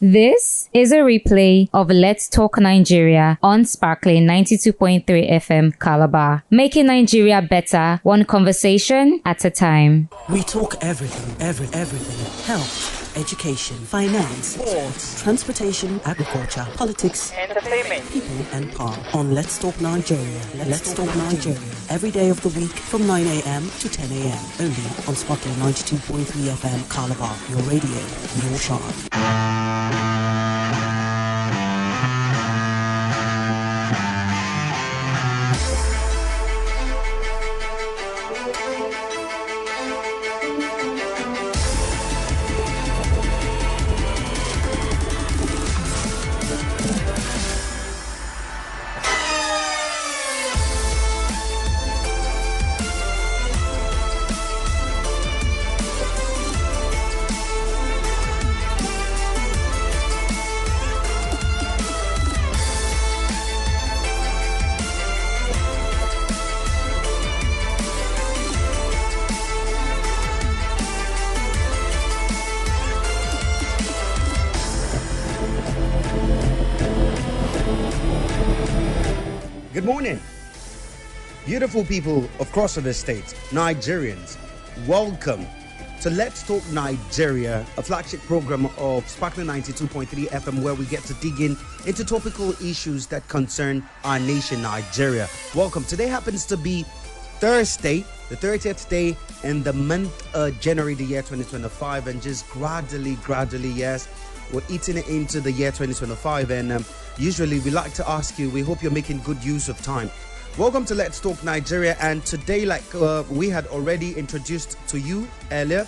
This is a replay of Let's Talk Nigeria on Sparkling 92.3 FM Calabar, making Nigeria better, one conversation at a time. We talk everything. Health, education, finance, sports, transportation, agriculture, politics, entertainment, people and power. On Let's Talk Nigeria. Let's Talk Nigeria. Every day of the week from 9 a.m. to 10 a.m. Only on Sparkling 92.3 FM Calabar. Your radio, your charm. Good morning, beautiful people of crossover states, Nigerians. Welcome to Let's Talk Nigeria, a flagship program of Sparkling 92.3 FM, where we get to dig into topical issues that concern our nation, Nigeria. Welcome. Today happens to be Thursday, the 30th day in the month of January, the year 2025, and just gradually, yes, we're eating it into the year 2025, and usually we like to ask you, we hope you're making good use of time. Welcome to Let's Talk Nigeria, and today, like we had already introduced to you earlier,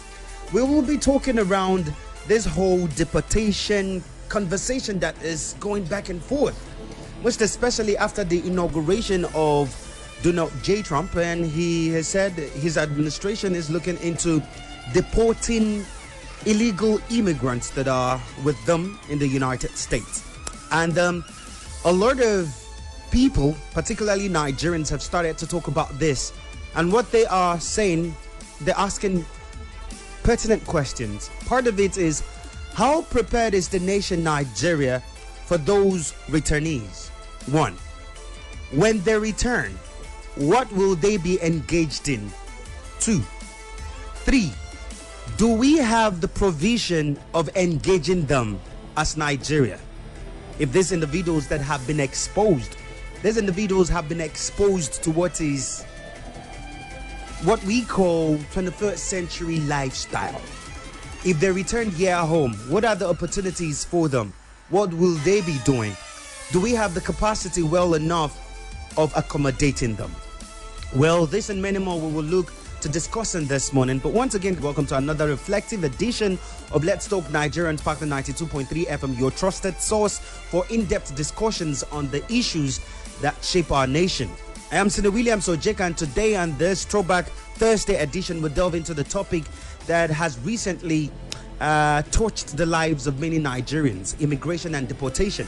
we will be talking around this whole deportation conversation that is going back and forth, most especially after the inauguration of Donald J. Trump, and he has said his administration is looking into deporting illegal immigrants that are with them in the United States. And a lot of people, particularly Nigerians, have started to talk about this. And what they are saying, they're asking pertinent questions. Part of it is, how prepared is the nation Nigeria for those returnees? One, when they return, what will they be engaged in? Two, three, do we have the provision of engaging them as Nigeria? If these individuals that have been exposed, these individuals have been exposed to what we call 21st century lifestyle. If they return here home, what are the opportunities for them? What will they be doing? Do we have the capacity well enough of accommodating them? Well, this and many more we will look to discussing this morning. But once again, welcome to another reflective edition of Let's Talk Nigeria on Sparkling 92.3 FM, your trusted source for in-depth discussions on the issues that shape our nation. I am Sine Williams Ojeka, and today on this Throwback Thursday edition, we'll delve into the topic that has recently touched the lives of many Nigerians: immigration and deportation.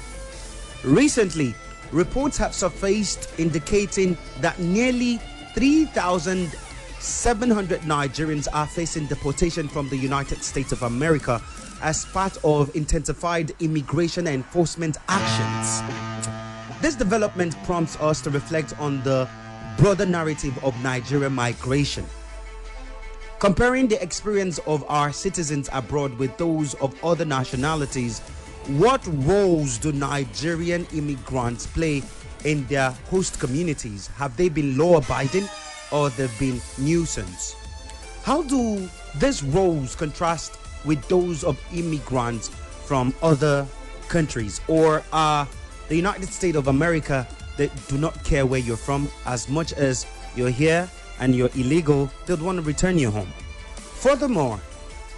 Recently, reports have surfaced indicating that nearly 3,700 Nigerians are facing deportation from the United States of America as part of intensified immigration enforcement actions. This development prompts us to reflect on the broader narrative of Nigerian migration. Comparing the experience of our citizens abroad with those of other nationalities, what roles do Nigerian immigrants play in their host communities? Have they been law-abiding, or they've been nuisance? How do these roles contrast with those of immigrants from other countries? Or are the United States of America that do not care where you're from? As much as you're here and you're illegal, they'd want to return you home. Furthermore,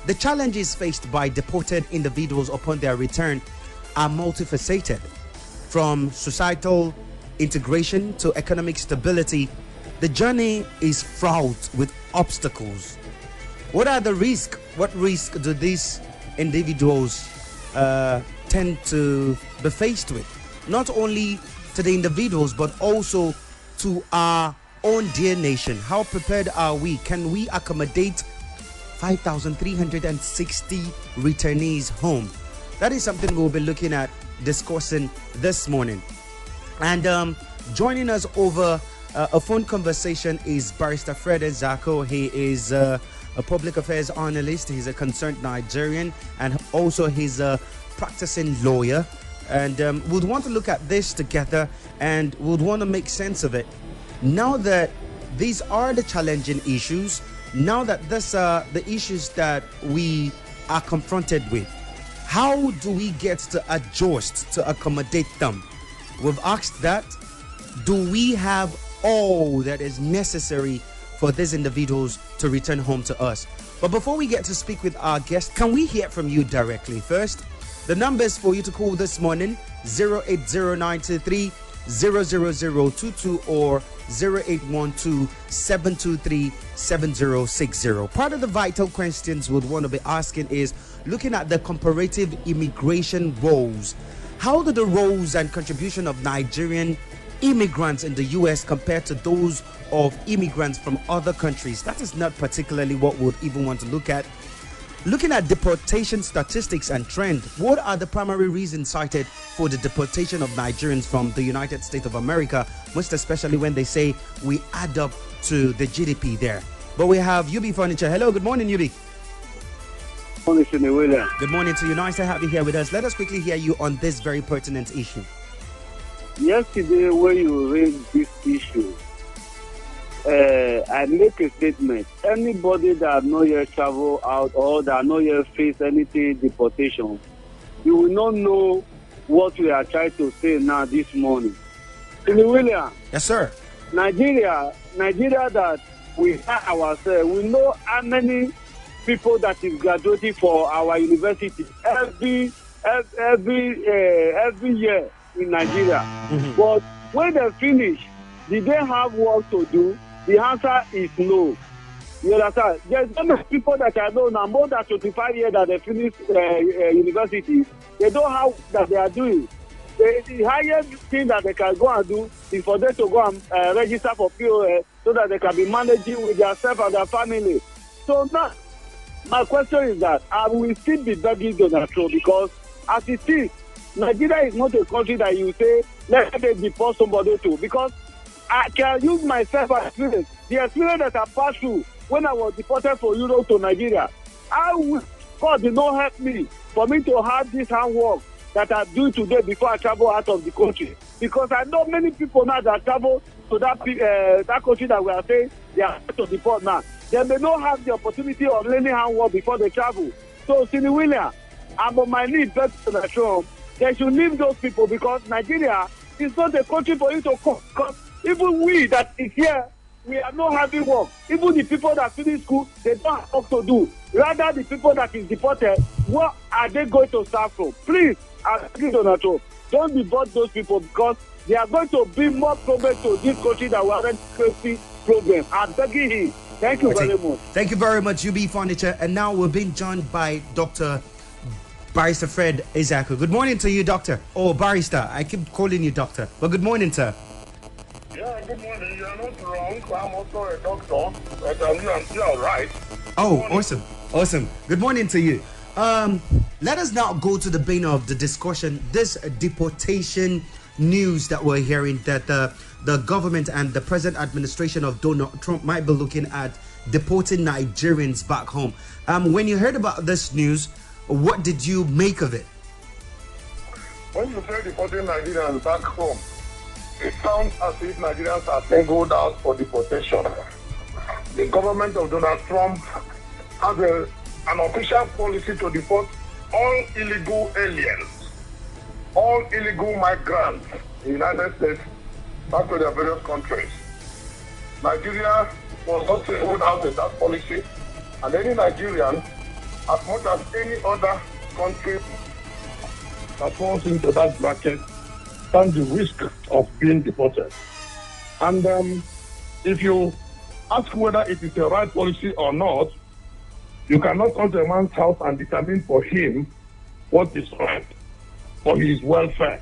the challenges faced by deported individuals upon their return are multifaceted, from societal integration to economic stability. The journey is fraught with obstacles. What are the risks? What risk do these individuals tend to be faced with? Not only to the individuals, but also to our own dear nation. How prepared are we? Can we accommodate 5,360 returnees home? That is something we'll be looking at, discussing this morning. And joining us over a phone conversation is Barrister Fred Nzeako. He is a public affairs analyst. He's a concerned Nigerian, and also he's a practicing lawyer. And we'd want to look at this together, and would want to make sense of it. Now that these are the challenging issues, now that these are the issues that we are confronted with, how do we get to adjust to accommodate them? We've asked that. Do we have all that is necessary for these individuals to return home to us? But before we get to speak with our guest, can we hear from you directly first? The numbers for you to call this morning, 08093 00022 or 0812-723-7060. Part of the vital questions we'd want to be asking is looking at the comparative immigration roles. How do the roles and contribution of Nigerian immigrants in the U.S. compare to those of immigrants from other countries? That is not particularly what we'd even want to look at. Looking at deportation statistics and trend, what are the primary reasons cited for the deportation of Nigerians from the United States of America, most especially when they say we add up to the GDP there? But we have UB Furniture. Hello, good morning, UB. Good morning. Good morning to you. Nice to have you here with us. Let us quickly hear you on this very pertinent issue. Yesterday, when you raised this issue, I make a statement. Anybody that not yet travel out or that not yet face anything deportation, you will not know what we are trying to say now this morning. William. Yes, sir. Nigeria that we have ourselves, we know how many people that is graduating for our university every year in Nigeria. Mm-hmm. But when they finish, did they have work to do? The answer is no. You understand? There's so many people that I know now, more than 25 years that they finish university, they don't have what that they are doing. The highest thing that they can go and do is for them to go and register for POS so that they can be managing with themselves and their family. So now, my question is that I will still be begging Donald Trump, because as it is, Nigeria is not a country that you say, let them deport somebody to, because I can use myself as experience. The experience that I passed through when I was deported from Europe to Nigeria. God did not help me for me to have this handwork that I do today before I travel out of the country. Because I know many people now that travel to that country that we are saying they are to deport now. They may not have the opportunity of learning handwork before they travel. So, Sini William, I'm on my knees begging to the Trump. They should leave those people, because Nigeria is not a country for you to come. Because even we that is here, we are not having work. Even the people that finish school, they don't have work to do. Rather, the people that is deported, what are they going to start from? Please, I beg you, Donald Trump, don't deport those people, because they are going to bring more problems to this country that we are facing problem. I'm begging him. Thank you very much. Thank you very much, UB Furniture. And now we're being joined by Dr. Barrister Fred Nzeako. Good morning to you, Doctor. Oh, Barrister. I keep calling you Doctor. But good morning, sir. Yeah, good morning. You are not wrong. I'm also a doctor, but you are right. Oh, awesome. Good morning to you. Let us now go to the vein of the discussion. This deportation news that we're hearing, that the government and the present administration of Donald Trump might be looking at deporting Nigerians back home. When you heard about this news, what did you make of it? When you say deporting Nigerians back home, it sounds as if Nigerians are singled out for deportation. The government of Donald Trump has an official policy to deport all illegal aliens, all illegal migrants in the United States back to their various countries. Nigeria was not singled out in that policy, and any Nigerian, as much as any other country that falls into that bracket, stands the risk of being deported. And if you ask whether it is a right policy or not, you cannot come to a man's house and determine for him what is right for his welfare.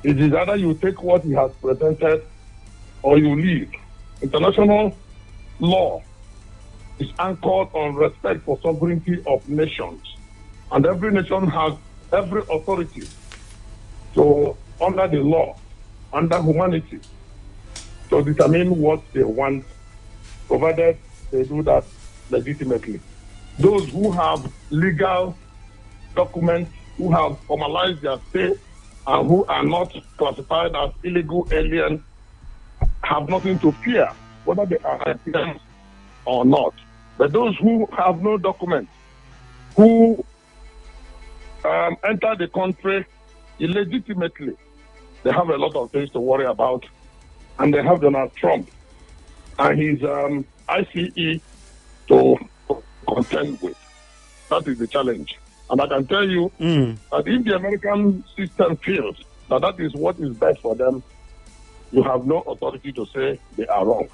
It is either you take what he has presented or you leave. International law is anchored on respect for sovereignty of nations. And every nation has every authority to, under the law, under humanity, to determine what they want, provided they do that legitimately. Those who have legal documents, who have formalized their stay, and who are not classified as illegal aliens, have nothing to fear, whether they are Nigerians or not. But those who have no documents, who enter the country illegitimately, they have a lot of things to worry about. And they have Donald Trump and his ICE to contend with. That is the challenge. And I can tell you that if the American system feels that that is what is best for them, you have no authority to say they are wrong.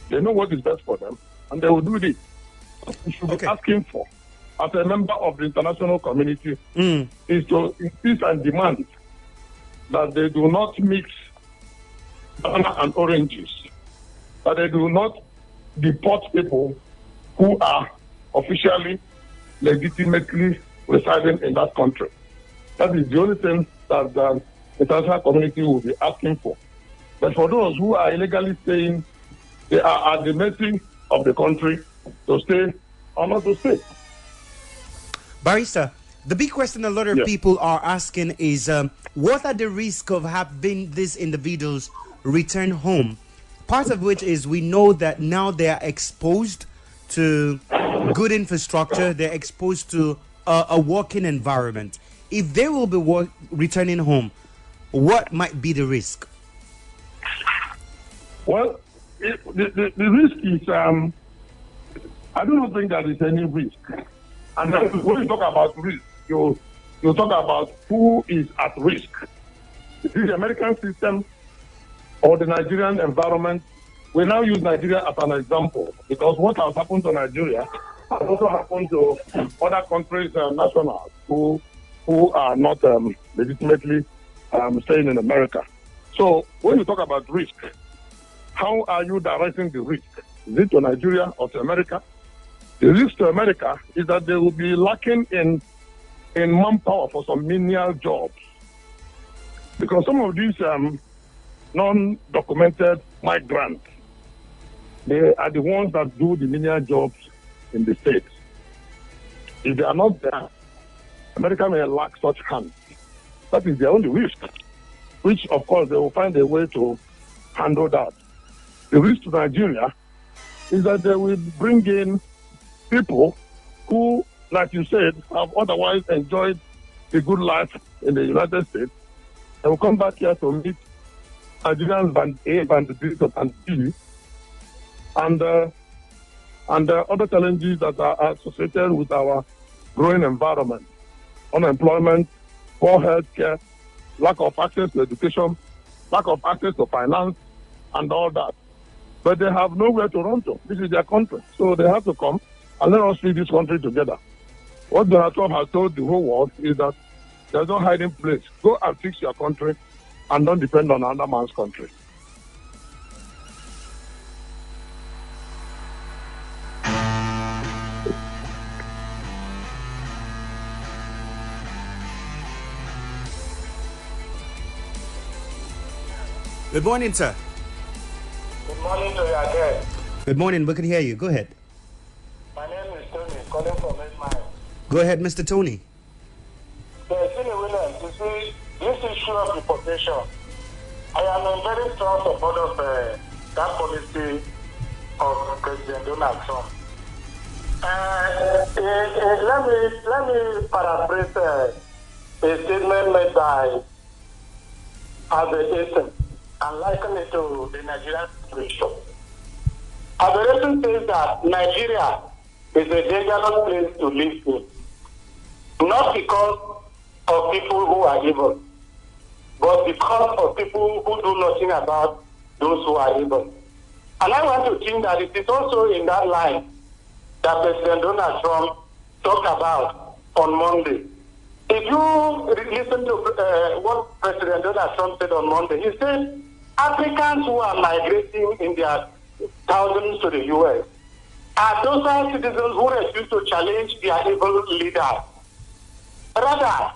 They know what is best for them, and they will do this. What we should be asking for, as a member of the international community, is to insist and demand that they do not mix banana and oranges, that they do not deport people who are officially, legitimately residing in that country. That is the only thing that the international community will be asking for. But for those who are illegally staying, they are at the mercy of the country to stay or not to stay. Barrister, the big question a lot of people are asking is, what are the risks of having these individuals return home? Part of which is we know that now they are exposed to good infrastructure, they're exposed to a working environment. If they will be returning home, what might be the risk? Well, the risk is, I do not think there is any risk. And when you talk about risk, you talk about who is at risk. Is it the American system or the Nigerian environment? We now use Nigeria as an example because what has happened to Nigeria has also happened to other countries' nationals who are not legitimately staying in America. So when you talk about risk, how are you directing the risk? Is it to Nigeria or to America? The risk to America is that they will be lacking in manpower for some menial jobs. Because some of these non-documented migrants, they are the ones that do the menial jobs in the States. If they are not there, America may lack such hands. That is their only risk, which of course they will find a way to handle that. The risk to Nigeria is that they will bring in people who, like you said, have otherwise enjoyed a good life in the United States. They will come back here to meet Nigerians band A, band B, band B, and other challenges that are associated with our growing environment. Unemployment, poor health care, lack of access to education, lack of access to finance, and all that. But they have nowhere to run to. This is their country. So they have to come and let us lead this country together. What Donald Trump has told the whole world is that there's no hiding place. Go and fix your country and don't depend on another man's country. Good morning, sir. Good morning to you again. Good morning. We can hear you. Go ahead. My name is Tony, calling from Edmine. Go ahead, Mr. Tony. Williams, you see, this issue of deportation, I am a very strong supporter of that policy of President Donald Trump. Let me paraphrase a statement made by Albert Einstein and liken it to the Nigerian situation. Albert Einstein says that Nigeria is a dangerous place to live in, not because of people who are evil, but because of people who do nothing about those who are evil. And I want to think that it is also in that line that President Donald Trump talked about on Monday. If you listen to what President Donald Trump said on Monday, he said Africans who are migrating in their thousands to the U.S. are docile citizens who refuse to challenge their evil leaders. Rather,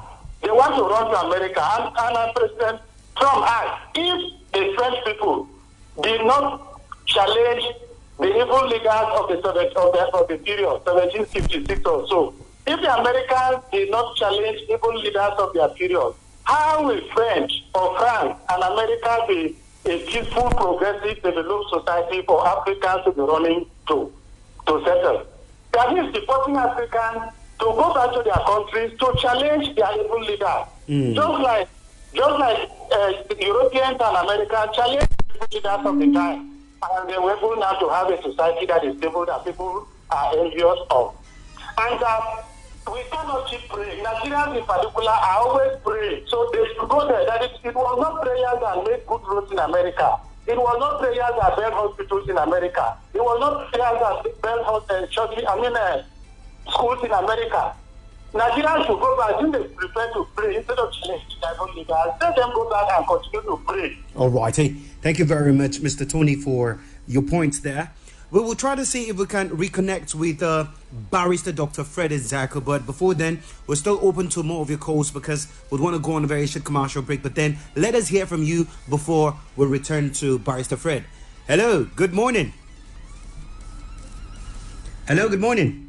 They want to run to America. And President Trump asked, if the French people did not challenge the evil leaders of the period, 1756 or so, if the Americans did not challenge evil leaders of their period, how will French or France and America be a peaceful, progressive, developed society for Africans to be running to settle? That means deporting Africans to go back to their countries to challenge their evil leaders. Just like Europeans and Americans challenge evil leaders of the time. And they were able now to have a society that is stable, that people are envious of. And we cannot keep praying. Nigerians in particular are always praying. So they should go there. It was not prayers that made good roads in America. It was not prayers that built hospitals in America. It was not prayers that built schools in America. Nigerians should go back. They prefer to pray instead of challenging tribal leaders. Let them go back and continue to pray. All righty. Thank you very much, Mr. Tony, for your points there. We will try to see if we can reconnect with Barrister Dr. Fred Nzeako, but before then, we're still open to more of your calls because we'd want to go on a very short commercial break. But then let us hear from you before we return to Barrister Fred. Hello, good morning. Hello, good morning.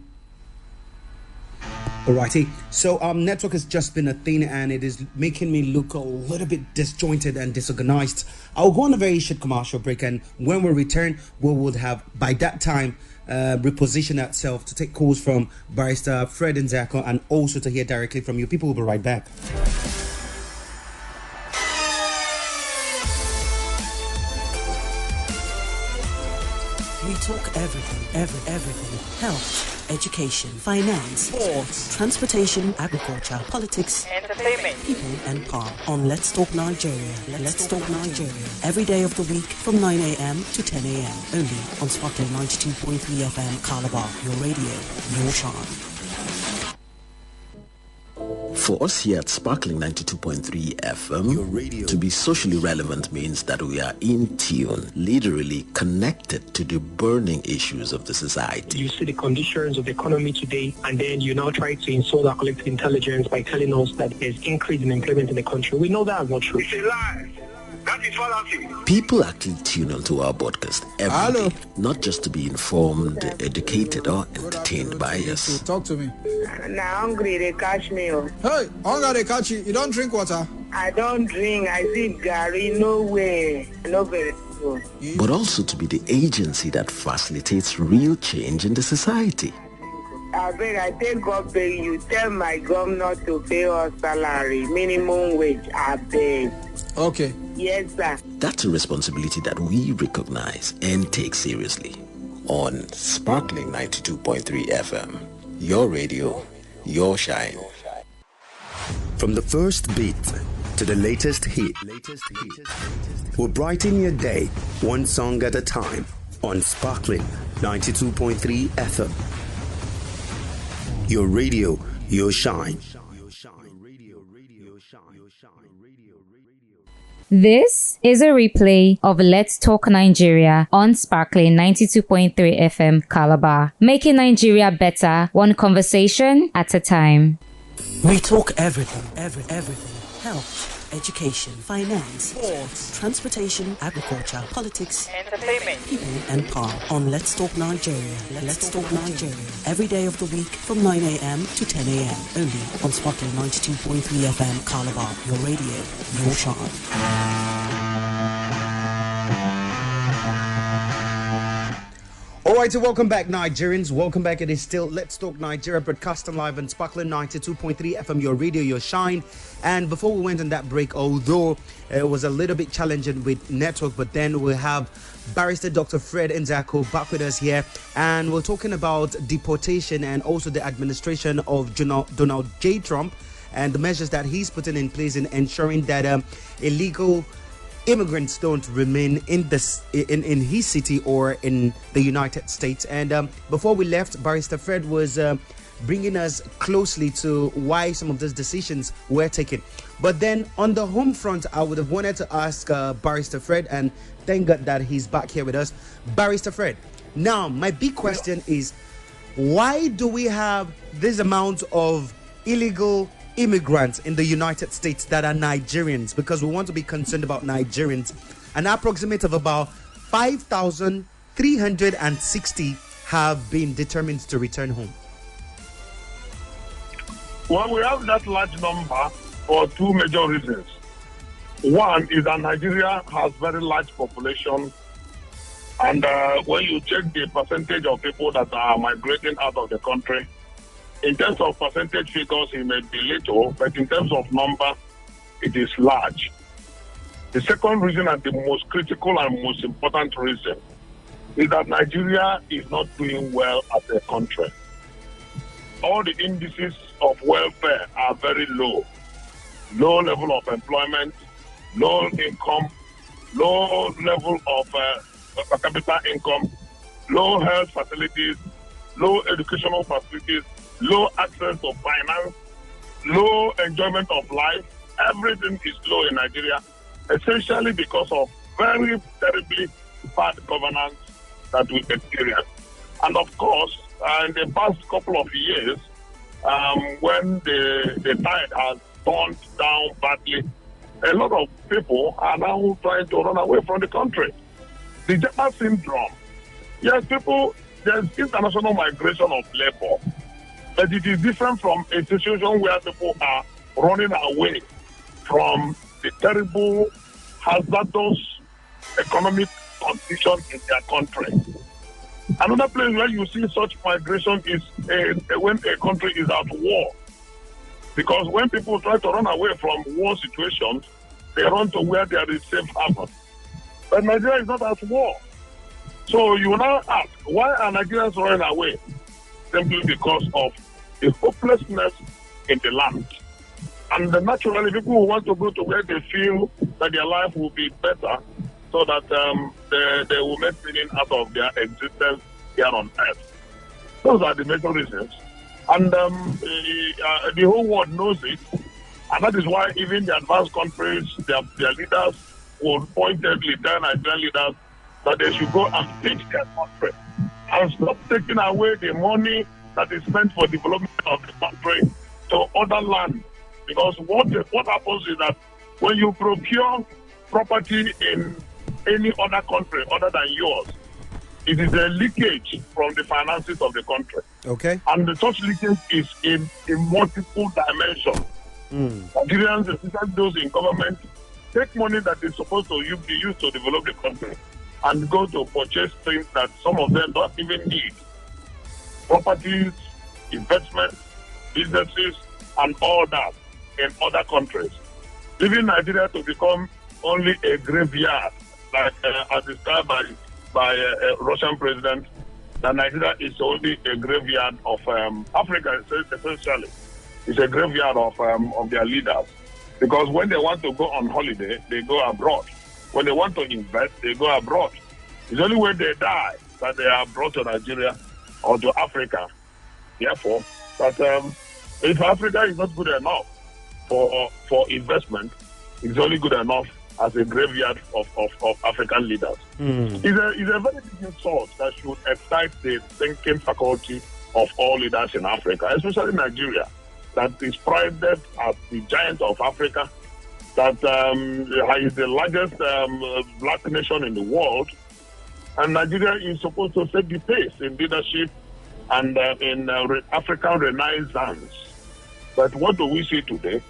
Alrighty, so network has just been a thing and it is making me look a little bit disjointed and disorganized. I'll go on a very short commercial break, and when we return, we would have by that time reposition ourselves to take calls from Barrister Fred Nzeako and also to hear directly from you. People will be right back. We talk everything. Health, education, finance, sports, transportation, agriculture, politics, entertainment, people and power. On Let's Talk Nigeria. Let's Talk Nigeria. Every day of the week from 9 a.m. to 10 a.m. Only on Sparkling 92.3 FM Calabar. Your radio, your charm. For us here at Sparkling 92.3 FM, your radio, to be socially relevant means that we are in tune, literally connected to the burning issues of the society. You see the conditions of the economy today, and then you now try to insult our collective intelligence by telling us that there's increase in employment in the country. We know that is not true. It's a lie. That is fallacy. People actually tune into our podcast every day, not just to be informed, educated, or entertained by us. Talk to me. Now hungry, they catch me. Hey, hunger, they catch you. You don't drink water? I don't drink. I see Gary. No way. No very good. But also to be the agency that facilitates real change in the society. I beg, I take God pay you. Tell my governor to pay us salary, minimum wage. I beg. Okay. Yes, sir. That's a responsibility that we recognize and take seriously. On Sparkling 92.3 FM, your radio, your shine. From the first beat to the latest hit, we'll brighten your day one song at a time on Sparkling 92.3 FM. Your radio, your shine. This is a replay of Let's Talk Nigeria on Sparkling 92.3 FM Calabar, making Nigeria better one conversation at a time. We talk everything. Health, education, finance, sports, transportation, agriculture, politics, entertainment, people and power. On Let's Talk Nigeria. Let's Talk Nigeria. Every day of the week from 9 a.m. to 10 a.m. Only on Sparkling 92.3 FM Calabar. Your radio, your charm. Alright, so welcome back, Nigerians. Welcome back. It is still Let's Talk Nigeria, broadcasting live on Sparkling 92.3 FM, your radio, your shine. And before we went on that break, although it was a little bit challenging with network, but then we have Barrister Dr. Fred Nzeako back with us here, and we're talking about deportation and also the administration of Donald J. Trump and the measures that he's putting in place in ensuring that illegal immigrants don't remain in his city or in the United States. And before we left, Barrister Fred was bringing us closely to why some of those decisions were taken. But then on the home front, I would have wanted to ask Barrister Fred, and thank God that he's back here with us. Barrister Fred, now my big question is, why do we have this amount of illegal immigrants in the United States that are Nigerians, because we want to be concerned about Nigerians. An approximate of about 5,360 have been determined to return home. Well, we have that large number for two major reasons. One is that Nigeria has very large population, and when you check the percentage of people that are migrating out of the country, in terms of percentage figures, it may be little, but in terms of number, it is large. The second reason, and the most critical and most important reason, is that Nigeria is not doing well as a country. All the indices of welfare are very low. Low level of employment, low income, low level of per capita income, low health facilities, low educational facilities, low access to finance, low enjoyment of life. Everything is low in Nigeria, essentially because of very terribly bad governance that we experience. And of course, in the past couple of years, when the tide has turned down badly, a lot of people are now trying to run away from the country. The Japa syndrome. Yes, there's international migration of labor, but it is different from a situation where people are running away from the terrible, hazardous economic conditions in their country. Another place where you see such migration is when a country is at war. Because when people try to run away from war situations, they run to where there is safe harbor. But Nigeria is not at war. So you now ask, why are Nigerians running away? Simply because of the hopelessness in the land. And naturally, people who want to go to where they feel that their life will be better, so that they will make meaning out of their existence here on earth. Those are the major reasons. And the whole world knows it. And that is why even the advanced countries, their leaders will pointedly tell Nigerian leaders that they should go and fix their country and stop taking away the money that is meant for development of the country to other land. Because what happens is that when you procure property in any other country other than yours, it is a leakage from the finances of the country. Okay. And such leakage is in multiple dimensions. Nigerians, especially those in government, take money that is supposed to be used to develop the country and go to purchase things that some of them don't even need. Properties, investments, businesses, and all that in other countries. Leaving Nigeria to become only a graveyard, like as described by a Russian president, that Nigeria is only a graveyard of Africa, essentially. It's a graveyard of their leaders. Because when they want to go on holiday, they go abroad. When they want to invest, they go abroad. It's only when they die that they are brought to Nigeria or to Africa. Therefore, that if Africa is not good enough for investment, it's only good enough as a graveyard of African leaders. It's a very big insult that should excite the thinking faculty of all leaders in Africa, especially Nigeria, that is prided as the giant of Africa, that is the largest black nation in the world, and Nigeria is supposed to set the pace in leadership and in African renaissance. But what do we see today?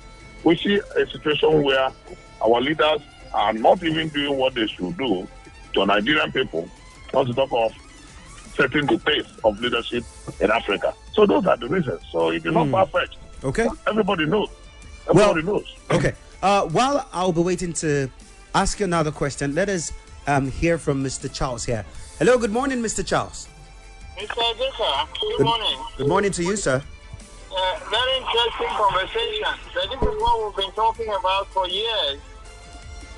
We see a situation where our leaders are not even doing what they should do to Nigerian people, not to talk of setting the pace of leadership in Africa. So those are the reasons. So it is not perfect. Okay. Everybody knows. Everybody knows. Okay. While I'll be waiting to ask you another question, let us hear from Mr. Charles here. Hello, good morning, Mr. Charles. Mr. Nzeako, good morning. Good morning to you, sir. Very interesting conversation. This is what we've been talking about for years.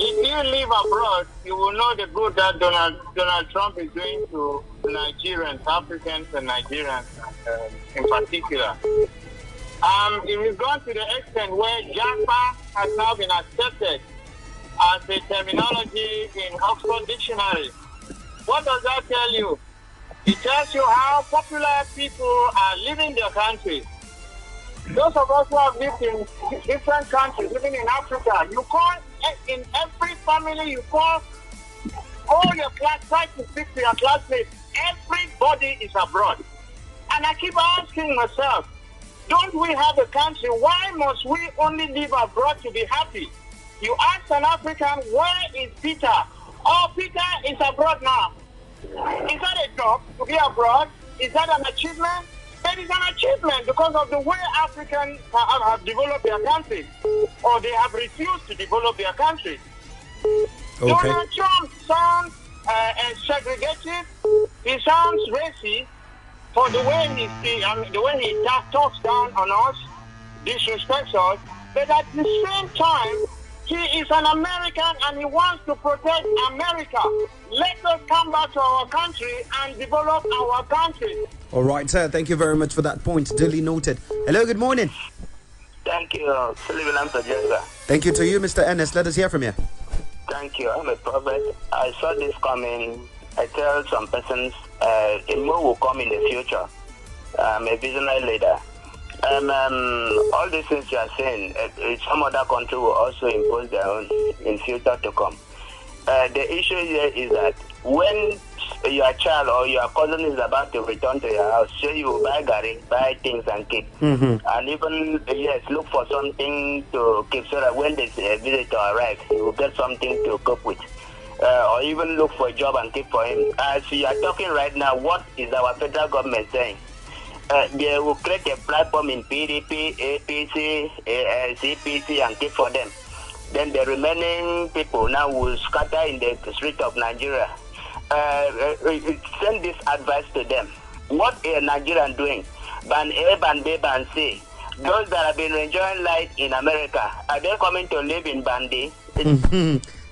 If you live abroad, you will know the good that Donald Trump is doing to Nigerians, Africans and Nigerians in particular. It has gone to the extent where Japa has now been accepted as a terminology in Oxford Dictionary. What does that tell you? It tells you how popular people are leaving their country. Those of us who have lived in different countries, living in Africa, you call in every family, you call all your class, try to speak to your classmates. Everybody is abroad. And I keep asking myself, don't we have a country? Why must we only live abroad to be happy? You ask an African, where is Peter? Oh, Peter is abroad now. Is that a job to be abroad? Is that an achievement? That is an achievement because of the way Africans have developed their country, or they have refused to develop their country. Okay. Donald Trump sounds segregative. He sounds racist for the way he talks down on us, disrespects us. But at the same time, he is an American and he wants to protect America. Let us come back to our country and develop our country. All right, sir. Thank you very much for that point. Duly noted. Hello, good morning. Thank you, Sullivan Suggestor. Thank you to you, Mr. Ernest. Let us hear from you. Thank you. I'm a prophet. I saw this coming. I tell some persons a move will come in the future. I'm a visionary leader. All these things you are saying, some other country will also impose their own in future to come. The issue here is that when your child or your cousin is about to return to your house, so you will buy gari, buy things and keep. And even, look for something to keep so that when this visitor arrives, you will get something to cope with. Or even look for a job and keep for him. As you are talking right now, what is our federal government saying? They will create a platform in PDP, APC, CPC and keep for them. Then the remaining people now will scatter in the street of Nigeria. Send this advice to them. What are Nigerians doing? Ban A, Ban B, Ban C. Those that have been enjoying life in America, are they coming to live in Ban D?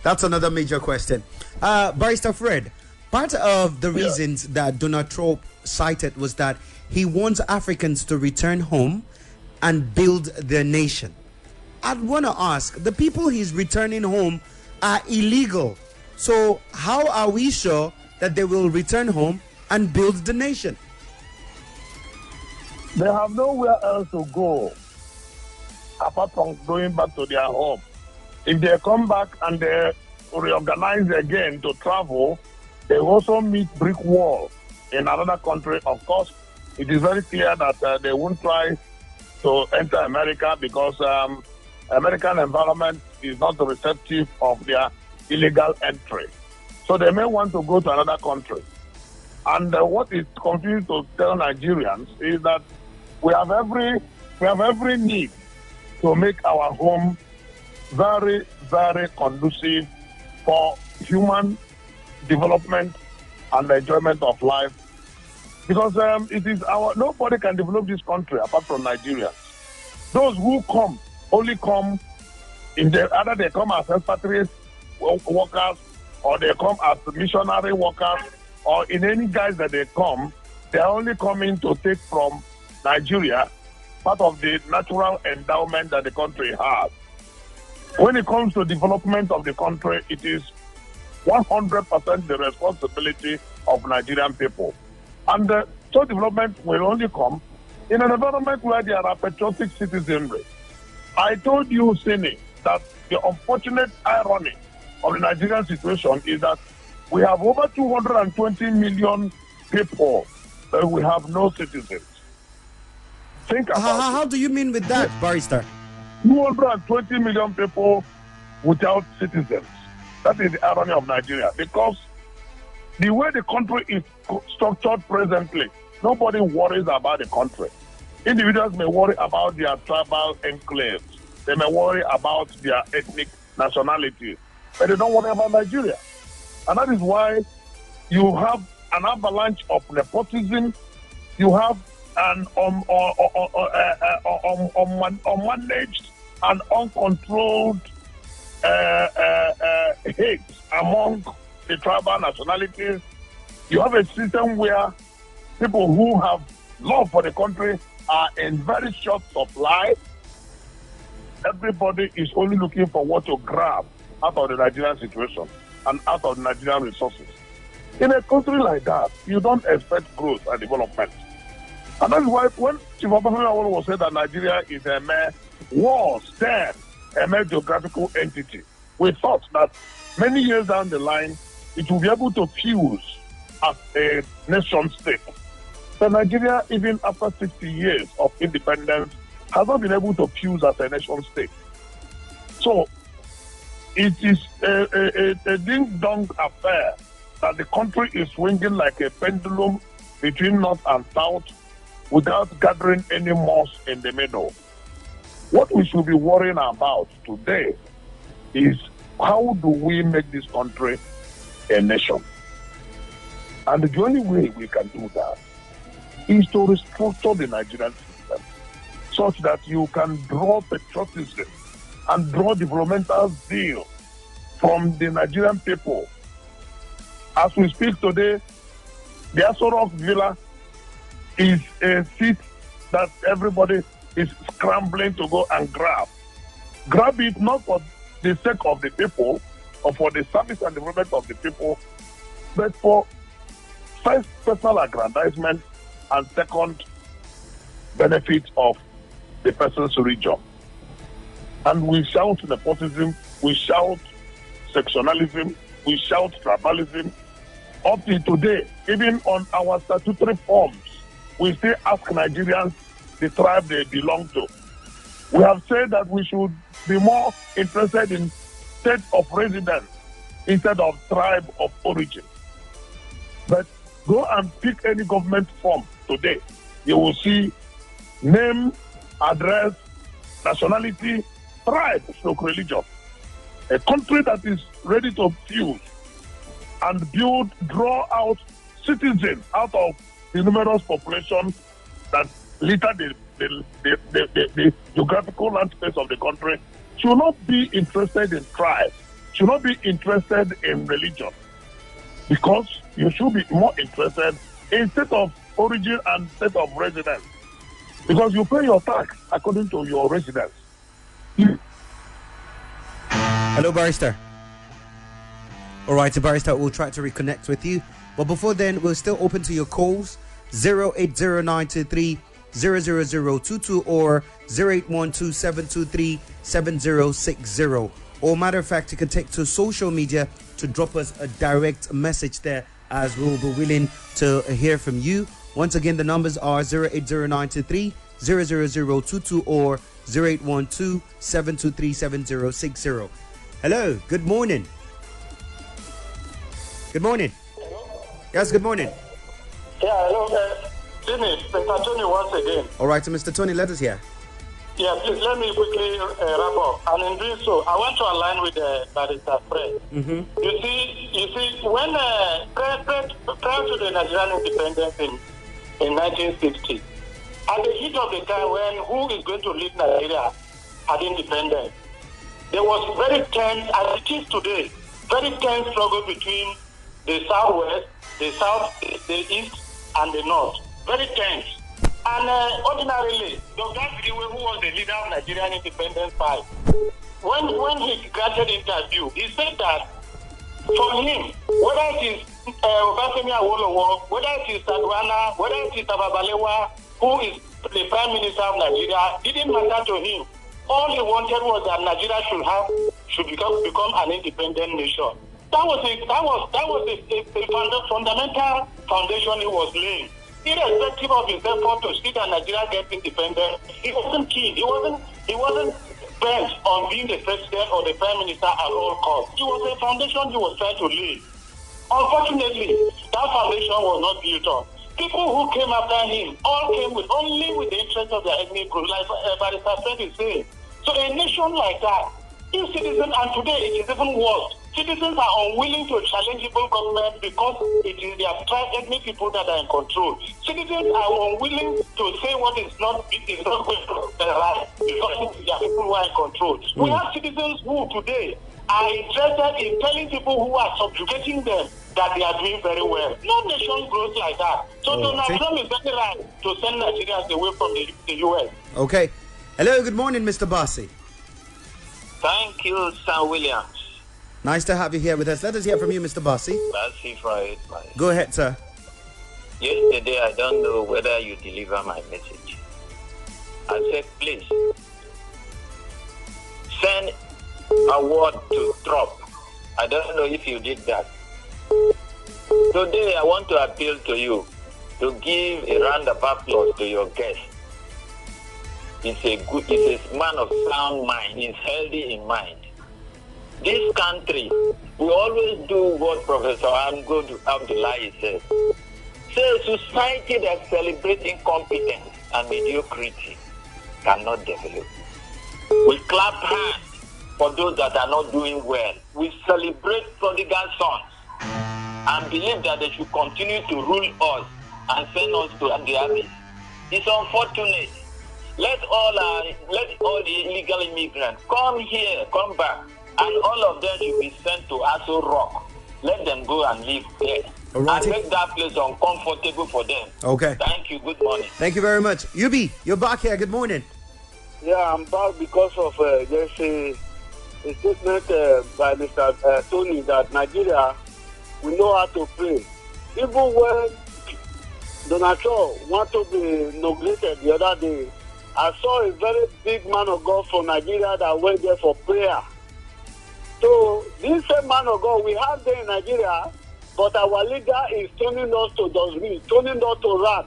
That's another major question. Barrister Fred, part of the reasons that Donald Trump cited was that he wants Africans to return home and build their nation. I'd want to ask, the people he's returning home are illegal. So how are we sure that they will return home and build the nation? They have nowhere else to go apart from going back to their home. If they come back and they reorganize again to travel, they also meet brick wall in another country. Of course, it is very clear that they won't try to enter America because American environment is not receptive of their illegal entry. So they may want to go to another country. And what is confusing to tell Nigerians is that we have every need to make our home very, very conducive for human development and the enjoyment of life. Because it is nobody can develop this country apart from Nigerians. Those who come only come either they come as expatriate workers or they come as missionary workers, or in any guise that they come, they are only coming to take from Nigeria part of the natural endowment that the country has. When it comes to development of the country, it is 100% the responsibility of Nigerian people. And so development will only come in an environment where there are patriotic citizenry. I told you, Sini, that the unfortunate irony of the Nigerian situation is that we have over 220 million people, but we have no citizens. Think about How do you mean with that, Barrister? 220 million people without citizens. That is the irony of Nigeria. Because the way the country is structured presently, nobody worries about the country. Individuals may worry about their tribal enclaves. They may worry about their ethnic nationality. But they don't worry about Nigeria. And that is why you have an avalanche of nepotism. You have an unmanaged and uncontrolled hate among the tribal nationalities. You have a system where people who have love for the country are in very short supply. Everybody is only looking for what to grab out of the Nigerian situation and out of the Nigerian resources. In a country like that, you don't expect growth and development. And that's why when Chief Obafemi was said that Nigeria is a mere a mere geographical entity, we thought that many years down the line, it will be able to fuse as a nation state. So Nigeria, even after 60 years of independence, has not been able to fuse as a nation state. So it is a ding-dong affair that the country is swinging like a pendulum between north and south without gathering any moss in the middle. What we should be worrying about today is how do we make this country a nation? And the only way we can do that is to restructure the Nigerian system such that you can draw patriotism and draw developmental zeal from the Nigerian people. As we speak today, the Aso Rock Villa is a seat that everybody is scrambling to go and grab. Grab it not for the sake of the people or for the service and development of the people, but for first personal aggrandizement and second benefit of the person's region. And we shout nepotism, we shout sectionalism, we shout tribalism. Up to today, even on our statutory forms, we still ask Nigerians the tribe they belong to. We have said that we should be more interested in state of residence instead of tribe of origin. But go and pick any government form today. You will see name, address, nationality, tribe, stroke religion. A country that is ready to fuse and draw out citizens out of the numerous population that litter the geographical landscape of the country should not be interested in tribe, should not be interested in religion, because you should be more interested in state of origin and state of residence, because you pay your tax according to your residence. Hello, Barrister. All right, so Barrister, we'll try to reconnect with you. But before then, we're still open to your calls. 08093 00022 or 0812-723-7060. Or matter of fact, you can take to social media to drop us a direct message there, as we'll be willing to hear from you. Once again, the numbers are 08093 00022 or 0812-723-7060. Hello, good morning. Good morning. Yes, good morning. Yeah, hello, Mr. Tony once again. All right, so Mr. Tony, let us hear. Yeah, please let me quickly wrap up. And in doing so, I want to align with Barrister Fred. Mm-hmm. You see, when prior to the Nigerian independence in 1960, at the heat of the time when who is going to lead Nigeria at independence, there was very tense, as it is today, very tense struggle between the southwest, the south, the east, and the north. Very tense. And ordinarily, Dr. Griwe, who was the leader of Nigerian independence fight, when he granted interview, he said that for him, whether it is Obafemi Awolowo, whether it is Sadwana, whether it is Tababalewa, who is the Prime Minister of Nigeria, didn't matter to him. All he wanted was that Nigeria should become an independent nation. That was a fundamental foundation he was laying. Irrespective of his effort to see that Nigeria gets independent, he wasn't keen. He wasn't bent on being the president or the prime minister at all costs. It was a foundation he was trying to lay. Unfortunately, that foundation was not built on. People who came after him all came only with the interest of their ethnic group, like Barrister Fred is saying. So a nation like that, if citizens, and today it is even worse, citizens are unwilling to challenge evil government because it is their tribe ethnic people that are in control. Citizens are unwilling to say what is not going to be right because it is their people who are in control. We have citizens who today are interested in telling people who are subjugating them that they are doing very well. No nation grows like that. So Donald Trump is very right to send Nigerians away from the U.S. Okay. Hello, good morning, Mr. Bassi. Thank you, Sir Williams. Nice to have you here with us. Let us hear from you, Mr. Bassi. Bassi Friday. Go ahead, sir. Yesterday, I don't know whether you deliver my message. I said, please, send a word to Trump. I don't know if you did that. Today, I want to appeal to you to give a round of applause to your guest. He's a man of sound mind. He's healthy in mind. This country, we always do what Professor Abdullahi says. Say a society that celebrates incompetence and mediocrity cannot develop. We clap hands for those that are not doing well. We celebrate prodigal sons and believe that they should continue to rule us and send us to the abyss. It's unfortunate. Let all the illegal immigrants come here, come back, and all of them should be sent to Aso Rock. Let them go and live there. Right. And make that place uncomfortable for them. Okay. Thank you. Good morning. Thank you very much. Yubi, you're back here. Good morning. Yeah, I'm back because of there's a statement by Mr. Tony that Nigeria, we know how to pray. Even when Donald Trump wanted to be inaugurated the other day, I saw a very big man of God from Nigeria that went there for prayer. So this same man of God, we have there in Nigeria, but our leader is turning us to dustbin, turning us to rag.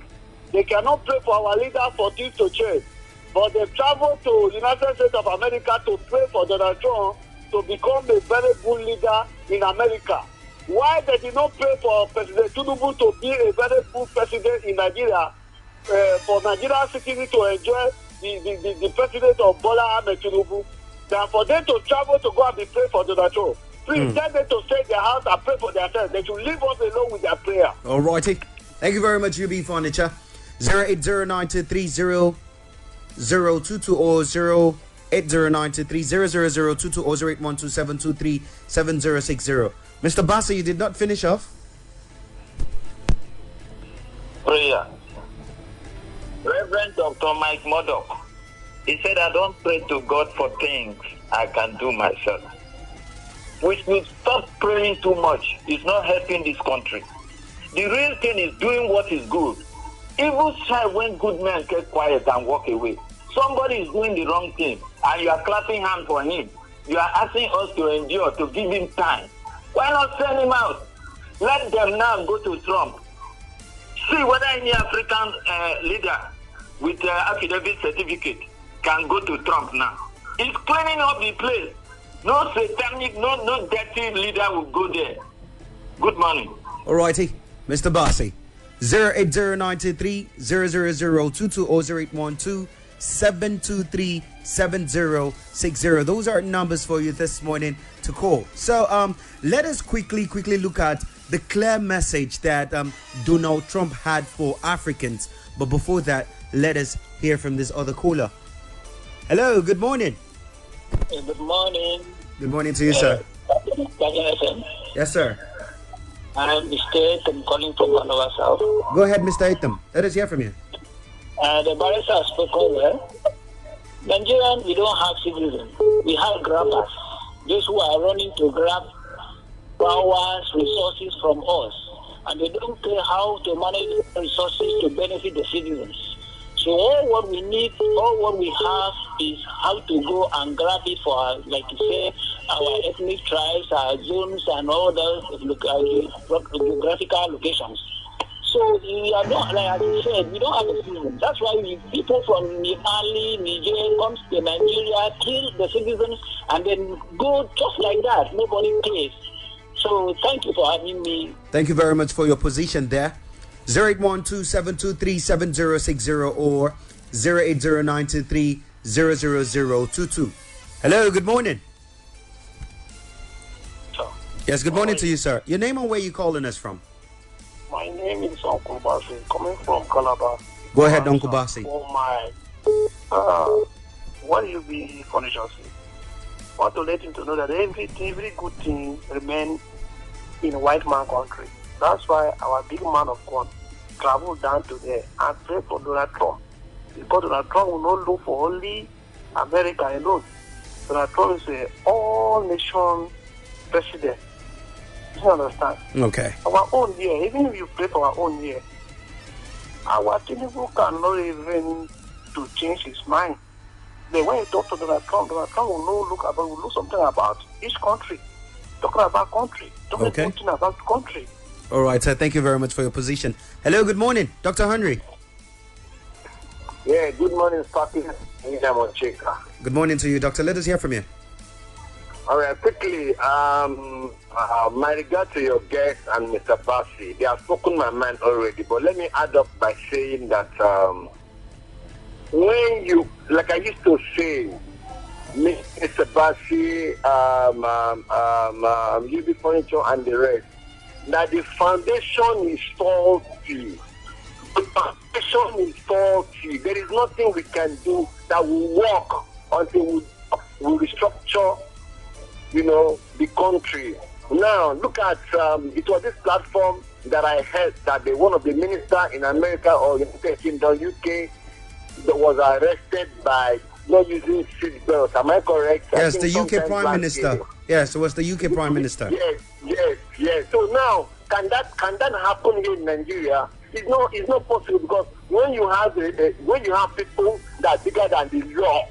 They cannot pray for our leader for things to change. But they travel to United States of America to pray for Donald Trump to become a very good leader in America. Why they did not pray for President Tinubu to be a very good president in Nigeria, for Nigerian citizens to enjoy the president of Bola Ahmed Tinubu, than for them to travel to go and be praying for Donald Trump? Please tell them to stay in their house and pray for themselves. They should leave us alone with their prayer. All righty. Thank you very much, UB Furniture. 0809230 022 or 08093000022 or 08127237060. Mr. Bassa, you did not finish off. Prayer. Reverend Dr. Mike Murdoch, he said, I don't pray to God for things I can do myself. We should stop praying too much. It's not helping this country. The real thing is doing what is good. Evil side when good men get quiet and walk away. Somebody is doing the wrong thing and you are clapping hands for him. You are asking us to endure, to give him time. Why not send him out? Let them now go to Trump. See whether any African leader with affidavit certificate can go to Trump now. He's cleaning up the place. No satanic, no dirty leader will go there. Good morning. All righty. Mr. Bassi. 08093000022 or 0812-723-7060. Those are numbers for you this morning to call. So let us quickly look at the clear message that Donald Trump had for Africans. But before that, let us hear from this other caller. Hello, good morning. Good morning. Good morning to you, sir. Yes, sir. I'm Mr. Etam calling from Hanover South. Go ahead, Mr. Etam. Let us hear from you. The barrister has spoken well. Nigerians, we don't have citizens. We have grabbers. Those who are running to grab powers, resources from us. And they don't care how to manage resources to benefit the citizens. So all what we need, all what we have is how to go and grab it for, our, like you say, our ethnic tribes, our zones, and all those geographical locations. So we are not, like as you said, we don't have a citizen. That's why people from Mali, Niger, comes to Nigeria, kill the citizens, and then go just like that. Nobody cares. So thank you for having me. Thank you very much for your position there. 08127237060 or 08093000022. Hello, good morning. Yes, good morning to you, sir. Your name and where you calling us from? My name is Uncle Basi, coming from Calabar. Go ahead, Uncle Basi. For my, what you be conscious? I want to let him to know that every good thing remains in white man country. That's why our big man of God travel down to there and pray for Donald Trump. Because Donald Trump will not look for only America alone. Donald Trump is an all-nation president. You understand? Okay. Our own year, even if you pray for our own year, Our Tinubu cannot even to change his mind. The way he talked to Donald Trump will know something about each country. Talking about country. Talking about country. All right, sir. Thank you very much for your position. Hello, good morning, Dr. Henry. Yeah, good morning, Sparky. Good morning to you, Doctor. Let us hear from you. All right, quickly, my regard to your guest and Mr. Bassi. They have spoken my mind already, but let me add up by saying that when you, like I used to say, Mr. Bassi, UB Furniture and the rest, that the foundation is faulty. The foundation is faulty. There is nothing we can do that will work until we restructure, the country. Now, look at, it was this platform that I heard that one of the ministers in America or United Kingdom, UK, that was arrested by not using seatbelts. Am I correct? Yes, the UK Prime Minister. Yes, it was the UK Prime Minister. Yes. So now, can that happen here in Nigeria? It's not possible, because when you have people that are bigger than the law,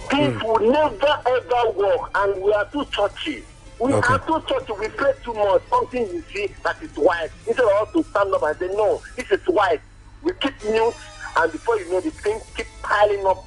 things will never ever work, and we are too touchy. We are too touchy. We play too much. Something you see that is white, instead of us to stand up and say, no, this is white. We keep mute, and before you know, the things keep piling up.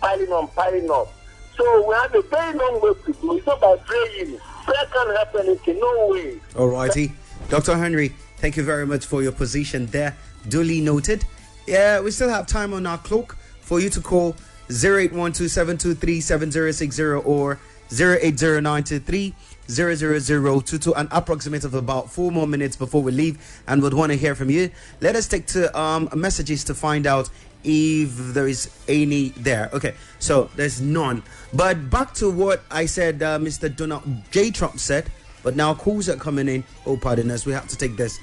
So we have a very long way to do. It's not by praying. Prayer can't help anything. No way. All righty. Dr. Henry, thank you very much for your position there. Duly noted. Yeah, we still have time on our clock for you to call 0812-723-7060 or 080923-00022, an approximate of about 4 more minutes before we leave, and would want to hear from you. Let us take to messages to find out if there is any there. Okay, so there's none. But back to what I said, Mr. Donald J. Trump said, but now calls are coming in. Oh, pardon us, we have to take this.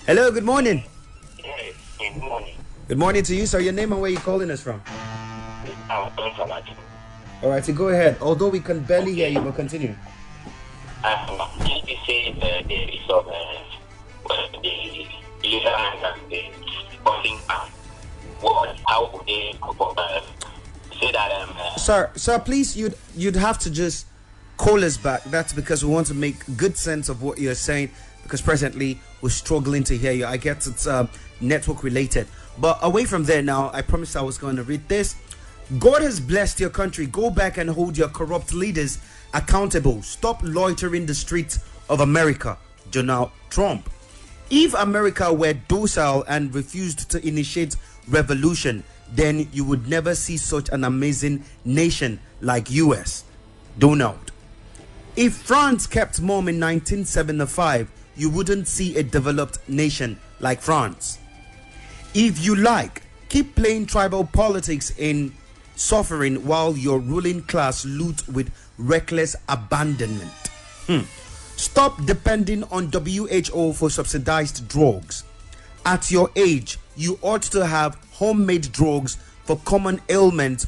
Hello, good morning. Yes, good morning. Good morning to you, sir. Your name and where you're calling us from? I'm from All right, so go ahead. Although we can barely hear you, but continue. You say the result the Iran and the bombing ban. How would they say that? Sir, please, you'd have to just call us back. That's because we want to make good sense of what you're saying, because presently we're struggling to hear you. I guess it's network related. But away from there now, I promised I was going to read this. God has blessed your country. Go back and hold your corrupt leaders accountable. Stop loitering the streets of America. Donald Trump. If America were docile and refused to initiate revolution, then you would never see such an amazing nation like US. Donald. If France kept mum in 1975, you wouldn't see a developed nation like France. If you like, keep playing tribal politics in suffering while your ruling class loot with reckless abandonment. Stop depending on WHO for subsidized drugs. At your age, you ought to have homemade drugs for common ailments.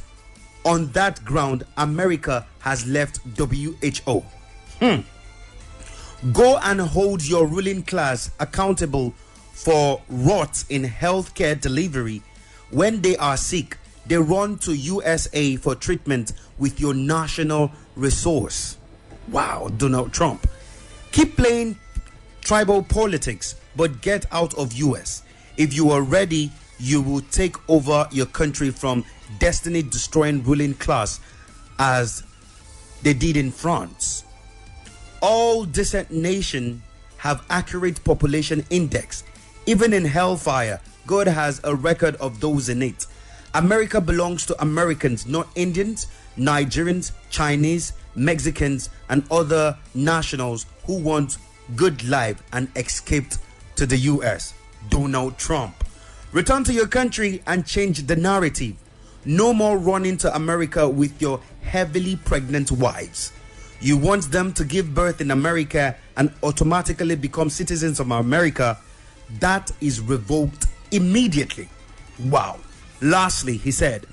On that ground, America has left WHO. Go and hold your ruling class accountable for rot in healthcare delivery. When they are sick, they run to USA for treatment with your national resource. Wow, Donald Trump. Keep playing tribal politics, but get out of US. If you are ready, you will take over your country from destiny-destroying ruling class as they did in France. All decent nations have accurate population index. Even in hellfire, God has a record of those in it. America belongs to Americans, not Indians, Nigerians, Chinese, Mexicans, and other nationals who want good life and escaped to the US. Donald Trump. Return to your country and change the narrative. No more running to America with your heavily pregnant wives. You want them to give birth in America and automatically become citizens of America. That is revoked immediately. Wow. Lastly, he said,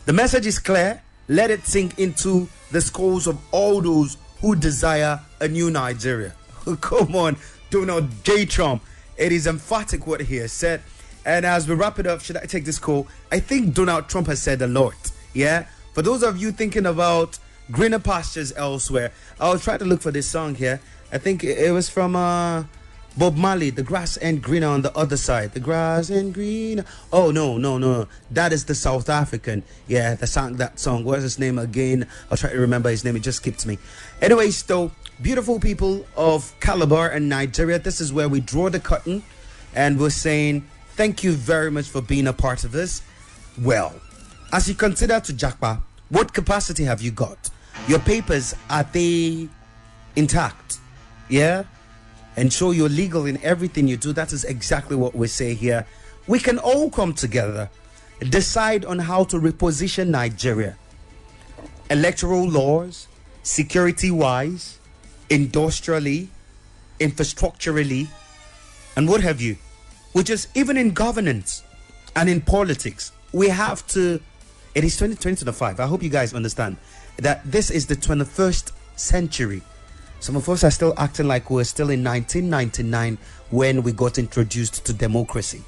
the message is clear. Let it sink into the skulls of all those who desire a new Nigeria. Come on, Donald J. Trump. It is emphatic what he has said. And as we wrap it up, should I take this call? I think Donald Trump has said a lot. Yeah? For those of you thinking about greener pastures elsewhere, I'll try to look for this song here. I think it was from Bob Marley, The Grass Ain't Greener on the Other Side. The grass ain't greener. Oh, no. That is the South African. Yeah, that song. What's his name again? I'll try to remember his name. It just skipped me. Anyways, though, beautiful people of Calabar and Nigeria, this is where we draw the curtain. And we're saying thank you very much for being a part of this. Well, as you consider to Jakpa, what capacity have you got? Your papers, are they intact? Yeah? Ensure you're legal in everything you do. That is exactly what we say here. We can all come together, decide on how to reposition Nigeria. Electoral laws, security-wise, industrially, infrastructurally, and what have you. Which is even in governance and in politics, we have to. It is 2025. I hope you guys understand that this is the 21st century. Some of us are still acting like we're still in 1999 when we got introduced to democracy.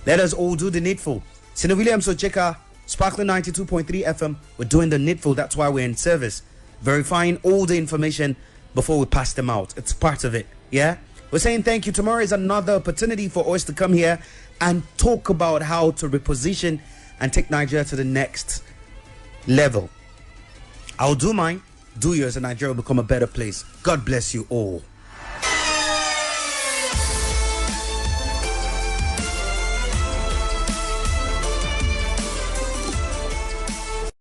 Let us all do the needful. Sina Williams Ocheka, Sparkling 92.3 FM. We're doing the needful. That's why we're in service. Verifying all the information before we pass them out. It's part of it. Yeah? We're saying thank you. Tomorrow is another opportunity for us to come here and talk about how to reposition and take Nigeria to the next level. I'll do mine. Do yours, and Nigeria will become a better place. God bless you all.